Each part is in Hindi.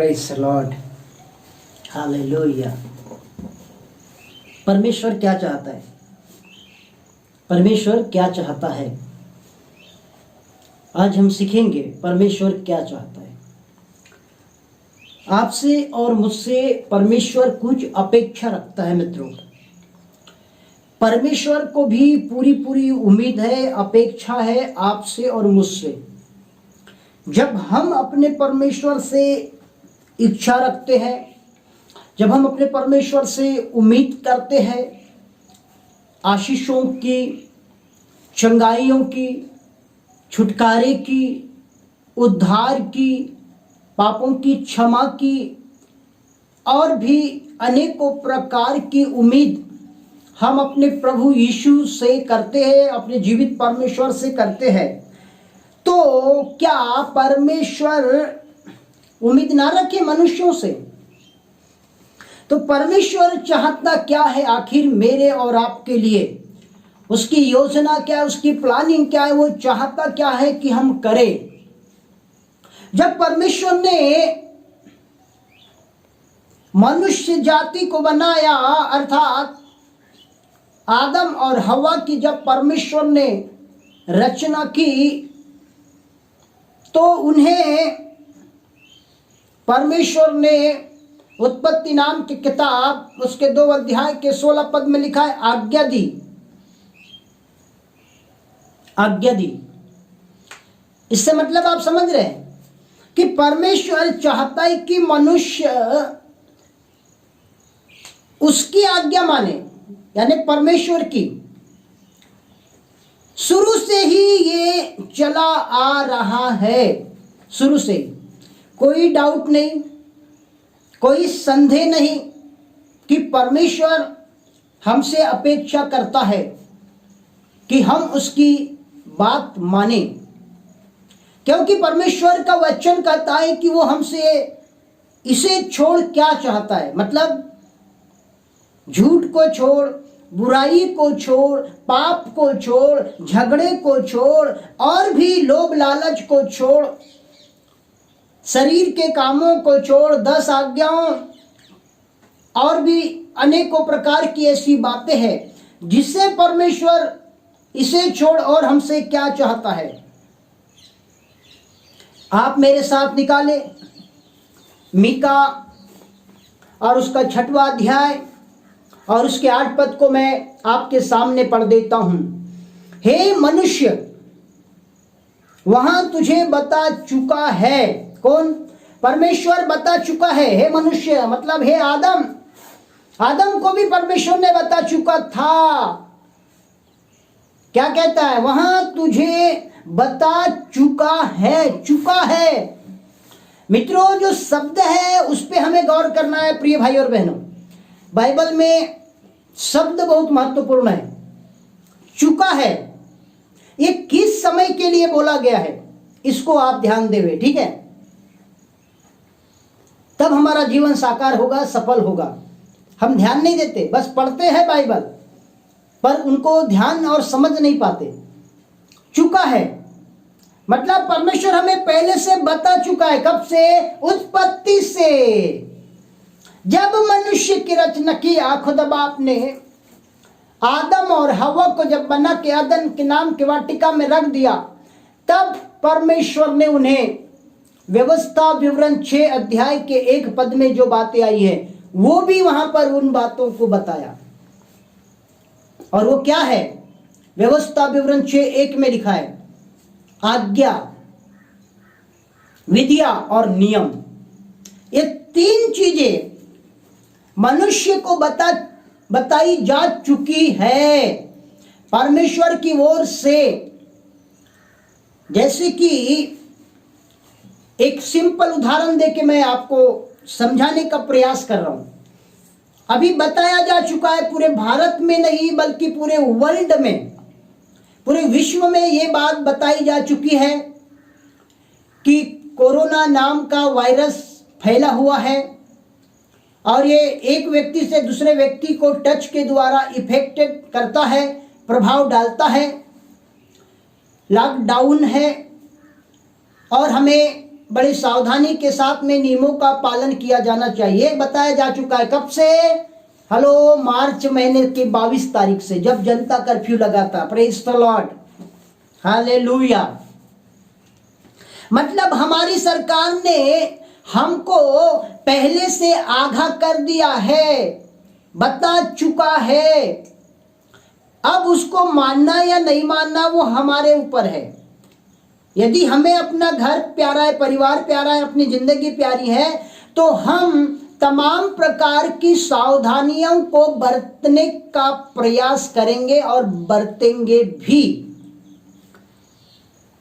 Praise the Lord, hallelujah. परमेश्वर क्या चाहता है? परमेश्वर क्या चाहता है? आज हम सीखेंगे परमेश्वर क्या चाहता है। आपसे और मुझसे परमेश्वर कुछ अपेक्षा रखता है मित्रों। परमेश्वर को भी पूरी पूरी उम्मीद है, अपेक्षा है आपसे और मुझसे। जब हम अपने परमेश्वर से इच्छा रखते हैं, जब हम अपने परमेश्वर से उम्मीद करते हैं आशीषों की, चंगाइयों की, छुटकारे की, उद्धार की, पापों की क्षमा की और भी अनेकों प्रकार की उम्मीद हम अपने प्रभु यीशु से करते हैं, अपने जीवित परमेश्वर से करते हैं, तो क्या परमेश्वर उम्मीद ना रखे मनुष्यों से? तो परमेश्वर चाहता क्या है आखिर मेरे और आपके लिए? उसकी योजना क्या है? उसकी प्लानिंग क्या है? वो चाहता क्या है कि हम करें? जब परमेश्वर ने मनुष्य जाति को बनाया, अर्थात आदम और हवा की जब परमेश्वर ने रचना की, तो उन्हें परमेश्वर ने उत्पत्ति नाम की किताब उसके 2 अध्याय के 16 पद में लिखा है, आज्ञा दी। आज्ञा दी, इससे मतलब आप समझ रहे हैं कि परमेश्वर चाहता है कि मनुष्य उसकी आज्ञा माने, यानी परमेश्वर की। शुरू से ही ये चला आ रहा है, शुरू से ही कोई डाउट नहीं, कोई संदेह नहीं कि परमेश्वर हमसे अपेक्षा करता है कि हम उसकी बात माने, क्योंकि परमेश्वर का वचन कहता है कि वो हमसे इसे छोड़ क्या चाहता है, मतलब झूठ को छोड़, बुराई को छोड़, पाप को छोड़, झगड़े को छोड़ और भी लोभ लालच को छोड़, शरीर के कामों को छोड़, 10 आज्ञाओं और भी अनेकों प्रकार की ऐसी बातें हैं जिससे परमेश्वर इसे छोड़ और हमसे क्या चाहता है। आप मेरे साथ निकाले मीका और उसका 6वां अध्याय और उसके 8 पद को मैं आपके सामने पढ़ देता हूं। हे मनुष्य, वहां तुझे बता चुका है। कौन? परमेश्वर बता चुका है। हे मनुष्य मतलब हे आदम, आदम को भी परमेश्वर ने बता चुका था। क्या कहता है? वहां तुझे बता चुका है, चुका है। मित्रों, जो शब्द है उस पे हमें गौर करना है प्रिय भाई और बहनों। बाइबल में शब्द बहुत महत्वपूर्ण है। चुका है, ये किस समय के लिए बोला गया है, इसको आप ध्यान देवे, ठीक है? तब हमारा जीवन साकार होगा, सफल होगा। हम ध्यान नहीं देते, बस पढ़ते हैं बाइबल पर उनको ध्यान और समझ नहीं पाते। चुका है मतलब परमेश्वर हमें पहले से बता चुका है। कब से? उत्पत्ति से। जब मनुष्य की रचना की, खुदा बाप ने आदम और हवा को जब बना के अदन के नाम की वाटिका में रख दिया, तब परमेश्वर ने उन्हें व्यवस्था विवरण 6 अध्याय के 1 पद में जो बातें आई है वो भी वहां पर उन बातों को बताया। और वो क्या है? व्यवस्था विवरण 6:1 में लिखा है, आज्ञा, विधिया और नियम। ये 3 चीजें मनुष्य को बताई जा चुकी है परमेश्वर की ओर से। जैसे कि एक सिंपल उदाहरण देके मैं आपको समझाने का प्रयास कर रहा हूं। अभी बताया जा चुका है, पूरे भारत में नहीं बल्कि पूरे वर्ल्ड में, पूरे विश्व में ये बात बताई जा चुकी है कि कोरोना नाम का वायरस फैला हुआ है और ये एक व्यक्ति से दूसरे व्यक्ति को टच के द्वारा इफेक्टेड करता है, प्रभाव डालता है। लॉकडाउन है और हमें बड़ी सावधानी के साथ में नियमों का पालन किया जाना चाहिए। बताया जा चुका है कब से? हेलो, मार्च महीने की 22 तारीख से, जब जनता कर्फ्यू लगा था। Praise the Lord, hallelujah. मतलब हमारी सरकार ने हमको पहले से आगाह कर दिया है, बता चुका है। अब उसको मानना या नहीं मानना वो हमारे ऊपर है। यदि हमें अपना घर प्यारा है, परिवार प्यारा है, अपनी जिंदगी प्यारी है, तो हम तमाम प्रकार की सावधानियों को बरतने का प्रयास करेंगे और बरतेंगे भी।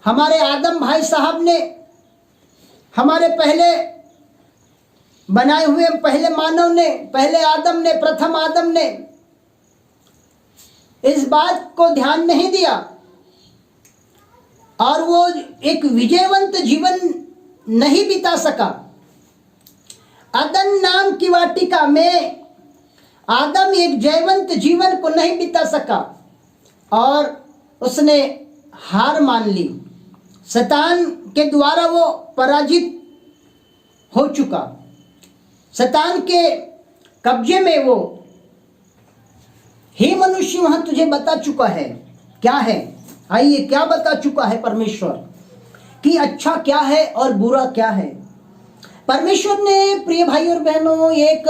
हमारे आदम भाई साहब ने, हमारे पहले बनाए हुए पहले मानव ने, पहले आदम ने, प्रथम आदम ने इस बात को ध्यान नहीं दिया और वो एक विजयवंत जीवन नहीं बिता सका। अदन नाम की वाटिका में आदम एक जयवंत जीवन को नहीं बिता सका और उसने हार मान ली। शैतान के द्वारा वो पराजित हो चुका। शैतान के कब्जे में वो, हे मनुष्य, वहां तुझे बता चुका है क्या है। आइए, क्या बता चुका है परमेश्वर कि अच्छा क्या है और बुरा क्या है। परमेश्वर ने, प्रिय भाई और बहनों, एक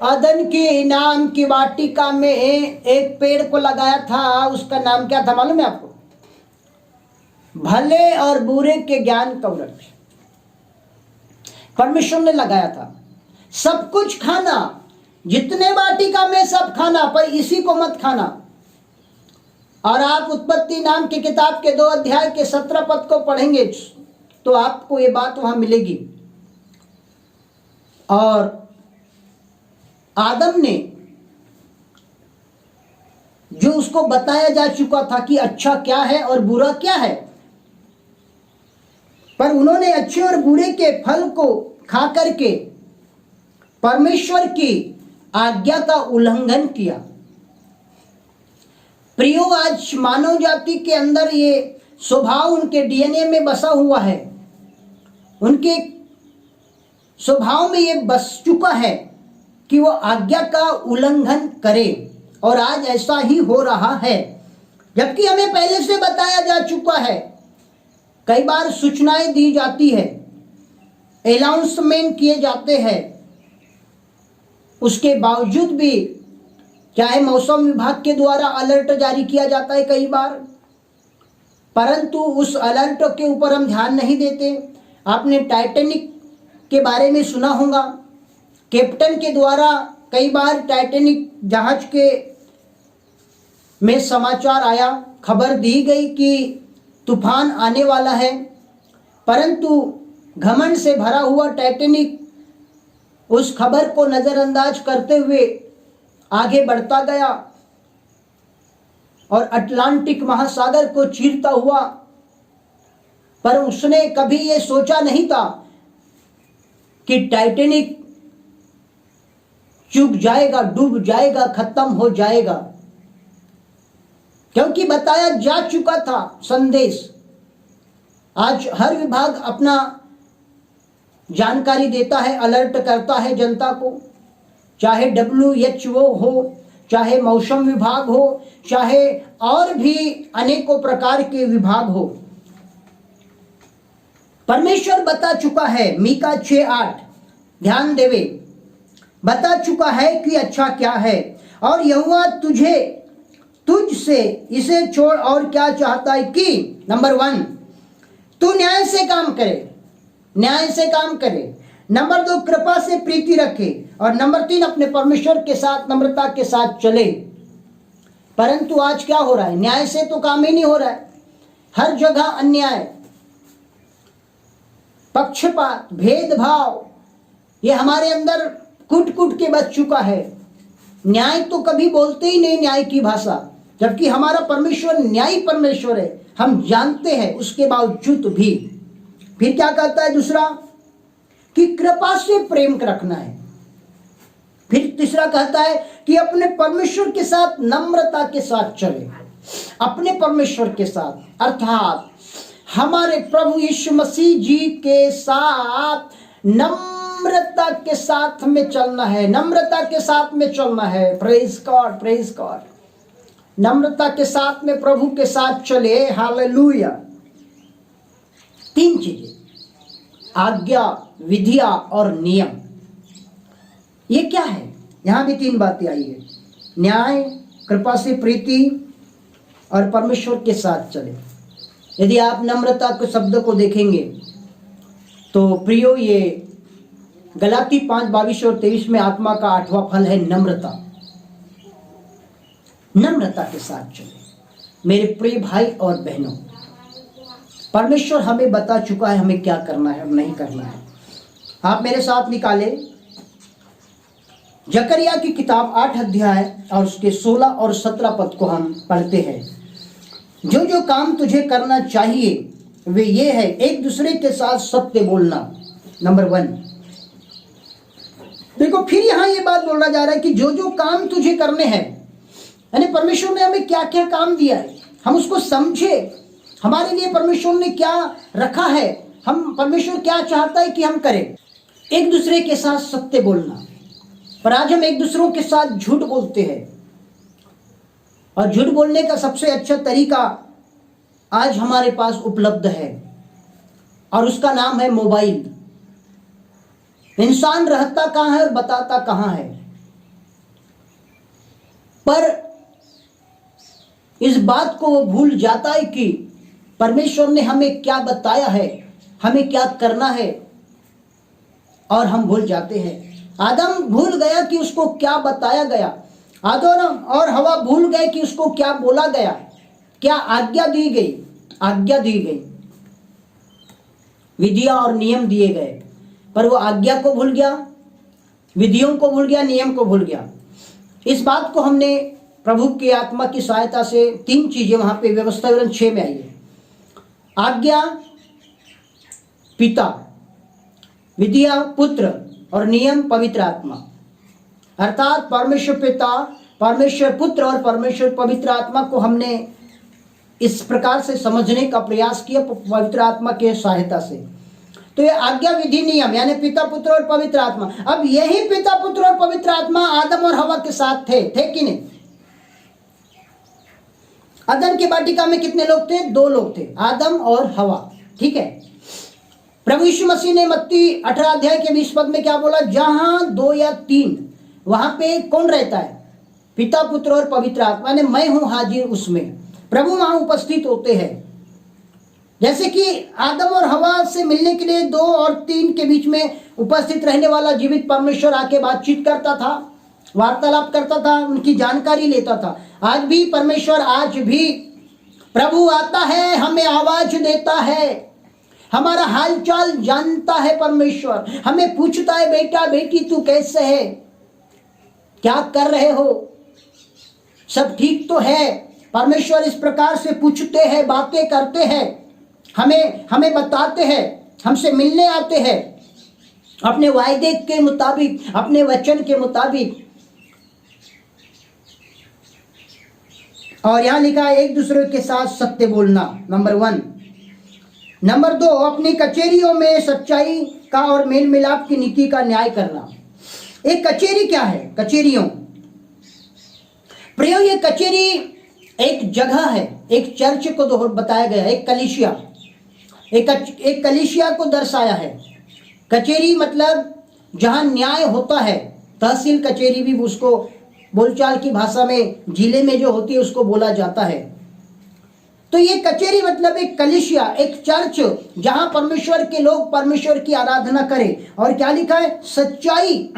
अदन के नाम की वाटिका में एक पेड़ को लगाया था। उसका नाम क्या था मालूम है आपको? भले और बुरे के ज्ञान का वृक्ष परमेश्वर ने लगाया था। सब कुछ खाना, जितने वाटिका में सब खाना, पर इसी को मत खाना। और आप उत्पत्ति नाम की किताब के 2 अध्याय के 17 पद को पढ़ेंगे तो आपको ये बात वहां मिलेगी। और आदम ने, जो उसको बताया जा चुका था कि अच्छा क्या है और बुरा क्या है, पर उन्होंने अच्छे और बुरे के फल को खा करके परमेश्वर की आज्ञा का उल्लंघन किया। प्रियो, आज मानव जाति के अंदर ये स्वभाव उनके डीएनए में बसा हुआ है। उनके स्वभाव में ये बस चुका है कि वो आज्ञा का उल्लंघन करे और आज ऐसा ही हो रहा है, जबकि हमें पहले से बताया जा चुका है। कई बार सूचनाएं दी जाती है, अनाउंसमेंट किए जाते हैं, उसके बावजूद भी चाहे मौसम विभाग के द्वारा अलर्ट जारी किया जाता है कई बार, परंतु उस अलर्ट के ऊपर हम ध्यान नहीं देते। आपने टाइटैनिक के बारे में सुना होगा। कैप्टन के द्वारा कई बार टाइटैनिक जहाज के में समाचार आया, खबर दी गई कि तूफान आने वाला है, परंतु घमंड से भरा हुआ टाइटैनिक उस खबर को नजरअंदाज करते हुए आगे बढ़ता गया और अटलांटिक महासागर को चीरता हुआ। पर उसने कभी ये सोचा नहीं था कि टाइटैनिक चूक जाएगा, डूब जाएगा, खत्म हो जाएगा, क्योंकि बताया जा चुका था संदेश। आज हर विभाग अपना जानकारी देता है, अलर्ट करता है जनता को, चाहे WHO हो, चाहे मौसम विभाग हो, चाहे और भी अनेकों प्रकार के विभाग हो। परमेश्वर बता चुका है, मीका 6:8 ध्यान देवे, बता चुका है कि अच्छा क्या है और यहोवा तुझसे इसे छोड़ और क्या चाहता है कि नंबर 1 तू न्याय से काम करे, न्याय से काम करे। नंबर 2 कृपा से प्रीति रखे और नंबर 3 अपने परमेश्वर के साथ नम्रता के साथ चले। परंतु आज क्या हो रहा है? न्याय से तो काम ही नहीं हो रहा है। हर जगह अन्याय, पक्षपात, भेदभाव, ये हमारे अंदर कूट कूट के बच चुका है। न्याय तो कभी बोलते ही नहीं, न्याय की भाषा, जबकि हमारा परमेश्वर न्यायी परमेश्वर है, हम जानते हैं। उसके बावजूद भी फिर क्या कहता है दूसरा? कि कृपा से प्रेम रखना है। फिर तीसरा कहता है कि अपने परमेश्वर के साथ नम्रता के साथ चले, अपने परमेश्वर के साथ, अर्थात हमारे प्रभु यीशु मसीह जी के साथ नम्रता के साथ में चलना है, नम्रता के साथ में चलना है। Praise God, praise God. नम्रता के साथ में प्रभु के साथ चले। हालेलुया। 3 चीजें, आज्ञा, विधिया और नियम। ये क्या है? यहां भी 3 बातें आई है, न्याय, कृपा से प्रीति और परमेश्वर के साथ चले। यदि आप नम्रता के शब्द को देखेंगे तो प्रियो, ये गलाती 5:22 और 23 में आत्मा का 8वां फल है नम्रता। नम्रता के साथ चले। मेरे प्रिय भाई और बहनों, परमेश्वर हमें बता चुका है हमें क्या करना है और नहीं करना है। आप मेरे साथ निकाले जकरिया की किताब 8 अध्याय और उसके 16 और 17 पद को हम पढ़ते हैं। जो जो काम तुझे करना चाहिए वे ये है, एक दूसरे के साथ सत्य बोलना, नंबर 1। देखो, फिर यहां ये बात बोला जा रहा है कि जो जो काम तुझे करने हैं, यानी परमेश्वर ने हमें क्या क्या काम दिया है, हम उसको समझे। हमारे लिए परमेश्वर ने क्या रखा है, हम परमेश्वर क्या चाहता है कि हम करें। एक दूसरे के साथ सत्य बोलना, पर आज हम एक दूसरों के साथ झूठ बोलते हैं। और झूठ बोलने का सबसे अच्छा तरीका आज हमारे पास उपलब्ध है और उसका नाम है मोबाइल। इंसान रहता कहां है और बताता कहां है। पर इस बात को वो भूल जाता है कि परमेश्वर ने हमें क्या बताया है, हमें क्या करना है, और हम भूल जाते हैं। आदम भूल गया कि उसको क्या बताया गया। आदम और हवा भूल गए कि उसको क्या बोला गया, क्या आज्ञा दी गई। आज्ञा दी गई, विधियां और नियम दिए गए, पर वो आज्ञा को भूल गया, विधियों को भूल गया, नियम को भूल गया। इस बात को हमने प्रभु की आत्मा की सहायता से 3 चीजें वहां पे व्यवस्था विवरण 6 में आई है। आज्ञा पिता, विधिया पुत्र और नियम पवित्र आत्मा। अर्थात परमेश्वर पिता, परमेश्वर पुत्र और परमेश्वर पवित्र आत्मा को हमने इस प्रकार से समझने का प्रयास किया पवित्र आत्मा की सहायता से। तो ये आज्ञा, विधि, नियम, यानी पिता, पुत्र और पवित्र आत्मा। अब यही पिता, पुत्र और पवित्र आत्मा आदम और हवा के साथ थे कि नहीं? अदन की वाटिका में कितने लोग थे? 2 लोग थे, आदम और हवा। ठीक है। प्रभु यीशु मसीह ने मत्ती 18 अध्याय के 20 पद में क्या बोला? जहां 2 या 3, वहां पे कौन रहता है? पिता, पुत्र और पवित्र आत्मा ने मैं हूं हाजिर उसमें। प्रभु वहां उपस्थित होते हैं। जैसे कि आदम और हवा से मिलने के लिए 2 और 3 के बीच में उपस्थित रहने वाला जीवित परमेश्वर आके बातचीत करता था, वार्तालाप करता था, उनकी जानकारी लेता था। आज भी परमेश्वर, आज भी प्रभु आता है, हमें आवाज देता है, हमारा हालचाल जानता है। परमेश्वर हमें पूछता है, बेटा बेटी तू कैसे है, क्या कर रहे हो, सब ठीक तो है। परमेश्वर इस प्रकार से पूछते हैं, बातें करते हैं, हमें बताते हैं, हमसे मिलने आते हैं अपने वायदे के मुताबिक, अपने वचन के मुताबिक। और यहां लिखा है एक दूसरे के साथ सत्य बोलना, नंबर 1। नंबर 2, अपनी कचेरियों में सच्चाई का और मेल मिलाप की नीति का न्याय करना। एक कचेरी क्या है? कचेरियों प्रियो, ये कचेरी एक जगह है, एक चर्च को बताया गया है, एक कलीसिया, एक कलीसिया को दर्शाया है। कचेरी मतलब जहां न्याय होता है। तहसील कचेरी भी उसको बोलचाल की भाषा में जिले में जो होती है उसको बोला जाता है। तो ये कचेरी मतलब एक कलीसिया, एक चर्च, जहां परमेश्वर के लोग परमेश्वर की आराधना करें। और क्या लिखा है? सच्चाई।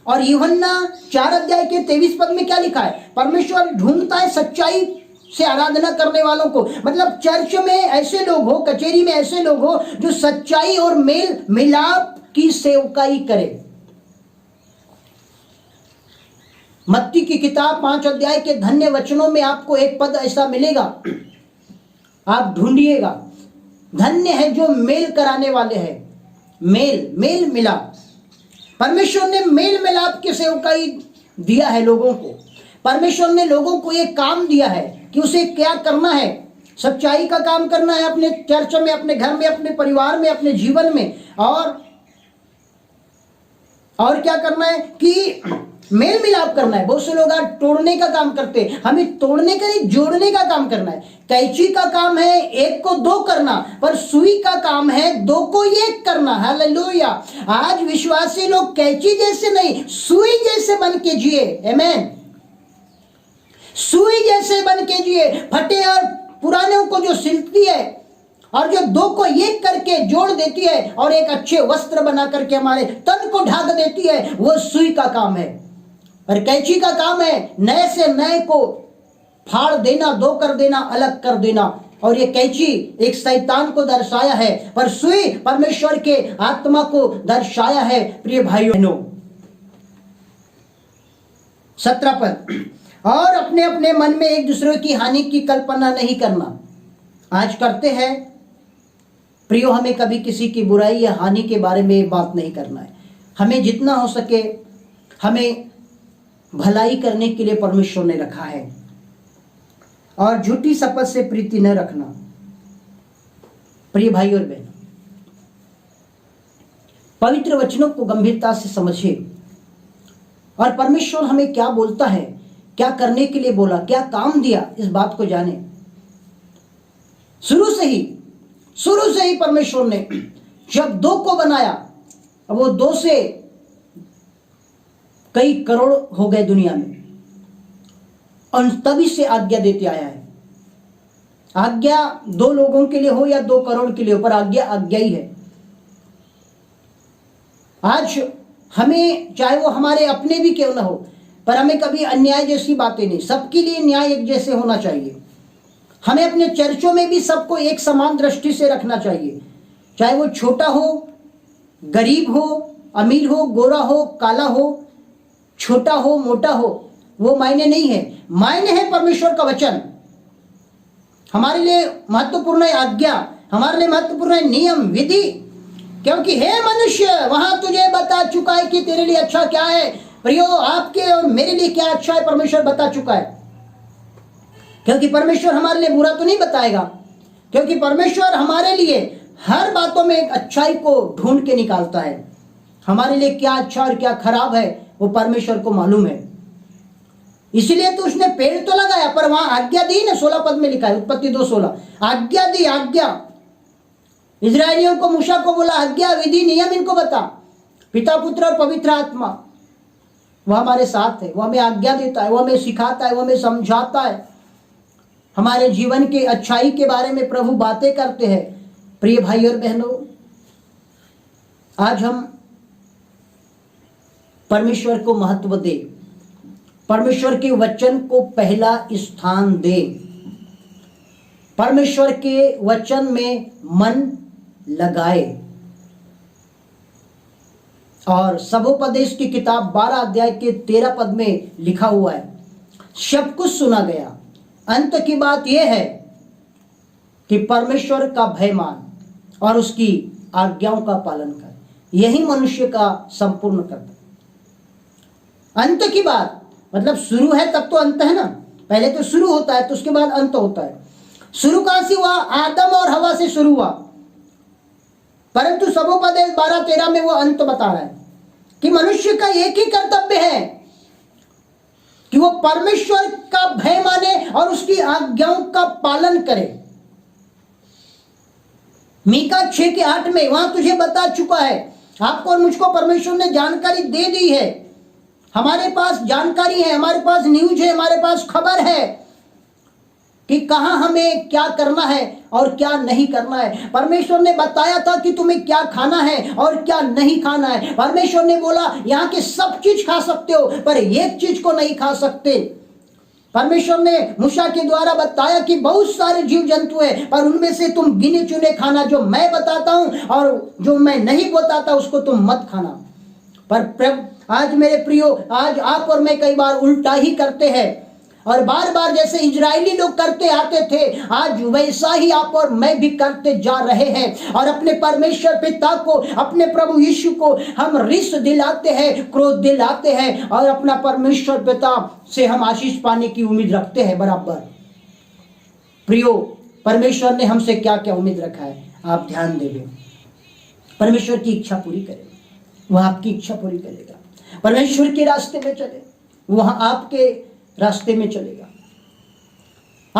और यूहन्ना 4 अध्याय के 23 पद में क्या लिखा है? परमेश्वर ढूंढता है सच्चाई से आराधना करने वालों को। मतलब चर्च में ऐसे लोग हो, कचेरी में ऐसे लोग हो जो सच्चाई और मेल मिलाप की सेवकाई करे। मत्ती की किताब 5 अध्याय के धन्य वचनों में आपको एक पद ऐसा मिलेगा, आप ढूंढिएगा। धन्य है जो मेल कराने वाले हैं। मेल मिलाप। परमेश्वर ने मेल मिलाप की सेवकाई दिया है लोगों को। परमेश्वर ने लोगों को एक काम दिया है कि उसे क्या करना है। सच्चाई का काम करना है अपने चर्च में, अपने घर में, अपने परिवार में, अपने जीवन में। और क्या करना है कि मेल मिलाप करना है। बहुत से लोग आज तोड़ने का काम करते हैं, हमें तोड़ने का नहीं, जोड़ने का काम करना है। कैंची का काम है एक को दो करना, पर सुई का काम है दो को एक करना। हालेलुया। आज विश्वासी लोग कैंची जैसे नहीं, सुई जैसे बन के जिए। आमीन। सुई जैसे बन के जिए, फटे और पुराने को जो सिलती है और जो दो को एक करके जोड़ देती है और एक अच्छे वस्त्र बना करके हमारे तन को ढक देती है, वो सुई का काम है। और कैंची का काम है नए से नए को फाड़ देना, दो कर देना, अलग कर देना। और ये कैंची एक शैतान को दर्शाया है, पर सुई परमेश्वर के आत्मा को दर्शाया है। प्रिय भाइयों बहनों, 17 पद, और अपने अपने मन में एक दूसरे की हानि की कल्पना नहीं करना। आज करते हैं प्रियो, हमें कभी किसी की बुराई या हानि के बारे में बात नहीं करना है। हमें जितना हो सके हमें भलाई करने के लिए परमेश्वर ने रखा है, और झूठी शपथ से प्रीति न रखना। प्रिय भाइयों और बहनों, पवित्र वचनों को गंभीरता से समझिए और परमेश्वर हमें क्या बोलता है, क्या करने के लिए बोला, क्या काम दिया, इस बात को जाने। शुरू से ही परमेश्वर ने जब दो को बनाया, अब वो दो से कई करोड़ हो गए दुनिया में, और तभी से आज्ञा देते आया है। आज्ञा दो लोगों के लिए हो या 2 करोड़ के लिए हो, पर आज्ञा ही है। आज हमें चाहे वो हमारे अपने भी क्यों ना हो, पर हमें कभी अन्याय जैसी बातें नहीं, सबके लिए न्याय एक जैसे होना चाहिए। हमें अपने चर्चों में भी सबको एक समान दृष्टि से रखना चाहिए, चाहे वो छोटा हो, गरीब हो, अमीर हो, गोरा हो, काला हो, छोटा हो, मोटा हो, वो मायने नहीं है। मायने है परमेश्वर का वचन। हमारे लिए महत्वपूर्ण है आज्ञा, हमारे लिए महत्वपूर्ण है नियम विधि, क्योंकि हे मनुष्य, वहां तुझे बता चुका है कि तेरे लिए अच्छा क्या है। प्रियो, आपके और मेरे लिए क्या अच्छा है परमेश्वर बता चुका है, क्योंकि परमेश्वर हमारे लिए बुरा तो नहीं बताएगा, क्योंकि परमेश्वर हमारे लिए हर बातों में एक अच्छाई को ढूंढ के निकालता है। हमारे लिए क्या अच्छा और क्या खराब है वो परमेश्वर को मालूम है। इसलिए तो उसने पेड़ तो लगाया, पर वहां आज्ञा दी ना। 16 पद में लिखा है, उत्पत्ति 2:16, आज्ञा दी। आज्ञा इजरायलियों को, मूसा को बोला आज्ञा, विधि, नियम इनको बता। पिता, पुत्र और पवित्र आत्मा वह हमारे साथ है, वह हमें आज्ञा देता है, वह हमें सिखाता है, वह हमें समझाता है। हमारे जीवन के अच्छाई के बारे में प्रभु बातें करते हैं। प्रिय भाई और बहनों, आज हम परमेश्वर को महत्व दे, परमेश्वर के वचन को पहला स्थान दे, परमेश्वर के वचन में मन लगाए। और सबोपदेश की किताब 12 अध्याय के 13 पद में लिखा हुआ है, सब कुछ सुना गया, अंत की बात यह है कि परमेश्वर का भय मान और उसकी आज्ञाओं का पालन कर, यही मनुष्य का संपूर्ण कर्तव्य। अंत की बात मतलब शुरू है तब तो अंत है ना, पहले तो शुरू होता है तो उसके बाद अंत होता है। शुरू कहां से हुआ? आदम और हवा से शुरू हुआ, परंतु सबोपदेश 12:13 में वो अंत बता रहा है कि मनुष्य का एक ही कर्तव्य है कि वो परमेश्वर का भय माने और उसकी आज्ञाओं का पालन करे। मीका 6:8 में वहां तुझे बता चुका है, आपको और मुझको परमेश्वर ने जानकारी दे दी है। हमारे पास जानकारी है, हमारे पास न्यूज है, हमारे पास खबर है कि कहां हमें क्या करना है और क्या नहीं करना है। परमेश्वर ने बताया था कि तुम्हें क्या खाना है और क्या नहीं खाना है। परमेश्वर ने बोला यहाँ के सब चीज खा सकते हो पर एक चीज को नहीं खा सकते। परमेश्वर ने मूसा के द्वारा बताया कि बहुत सारे जीव जंतु हैं पर उनमें से तुम गिने चुने खाना, जो मैं बताता हूं, और जो मैं नहीं बताता उसको तुम मत खाना। पर आज मेरे प्रियो, आज आप और मैं कई बार उल्टा ही करते हैं और बार बार जैसे इजरायली लोग करते आते थे, आज वैसा ही आप और मैं भी करते जा रहे हैं। और अपने परमेश्वर पिता को, अपने प्रभु यीशु को हम रिस दिलाते हैं, क्रोध दिलाते हैं और अपना परमेश्वर पिता से हम आशीष पाने की उम्मीद रखते हैं बराबर। प्रियो, परमेश्वर ने हमसे क्या क्या उम्मीद रखा है, आप ध्यान देंगे। परमेश्वर की इच्छा पूरी करें, वह आपकी इच्छा पूरी करेगा। परमेश्वर के रास्ते में चले, वह आपके रास्ते में चलेगा।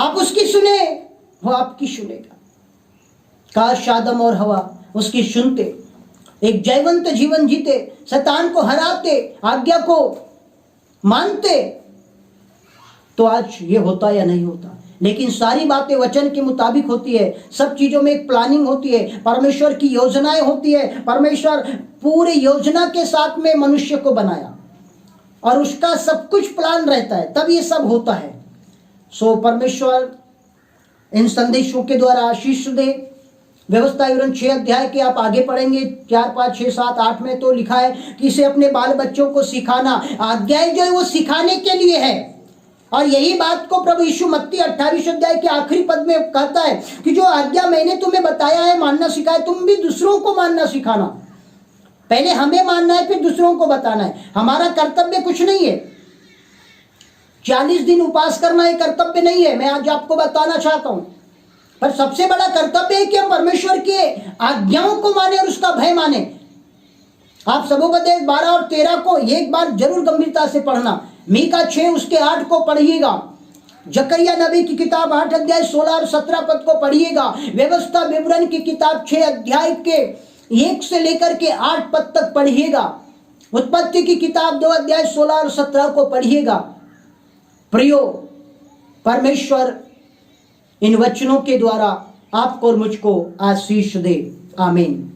आप उसकी सुने, वह आपकी सुनेगा। काश आदम और हवा उसकी सुनते, एक जयवंत जीवन जीते, शैतान को हराते, आज्ञा को मानते, तो आज ये होता या नहीं होता। लेकिन सारी बातें वचन के मुताबिक होती है। सब चीजों में एक प्लानिंग होती है, परमेश्वर की योजनाएं होती है। परमेश्वर पूरी योजना के साथ में मनुष्य को बनाया और उसका सब कुछ प्लान रहता है, तब ये सब होता है। सो परमेश्वर इन संदेशों के द्वारा आशीष दे। व्यवस्था विवरण 6 अध्याय के आप आगे पढ़ेंगे, 4, 5, 6, 7, 8 में तो लिखा है कि इसे अपने बाल बच्चों को सिखाना। आज्ञाएं जो है वो सिखाने के लिए है। और यही बात को प्रभु यीशु मत्ती 28 अध्याय के आखिरी पद में कहता है कि जो आज्ञा मैंने तुम्हें बताया है, मानना सिखाया, तुम भी दूसरों को मानना सिखाना। पहले हमें मानना है, फिर दूसरों को बताना है। हमारा कर्तव्य कुछ नहीं है। 40 दिन उपवास करना एक कर्तव्य नहीं है, मैं आज आपको बताना चाहता हूं। पर सबसे बड़ा कर्तव्य है कि हम परमेश्वर के आज्ञाओं को माने और उसका भय माने। आप सबोपदेश 12 और 13 को एक बार जरूर गंभीरता से पढ़ना। मीका 6 उसके 8 को पढ़िएगा। जकरिया नबी की किताब 8 अध्याय 16 और 17 पद को पढ़िएगा। व्यवस्था विवरण की किताब 6 अध्याय के 1 से लेकर के 8 पद तक पढ़िएगा। उत्पत्ति की किताब 2 अध्याय 16 और 17 को पढ़िएगा। प्रियो, परमेश्वर इन वचनों के द्वारा आपको और मुझको आशीष दे। आमीन।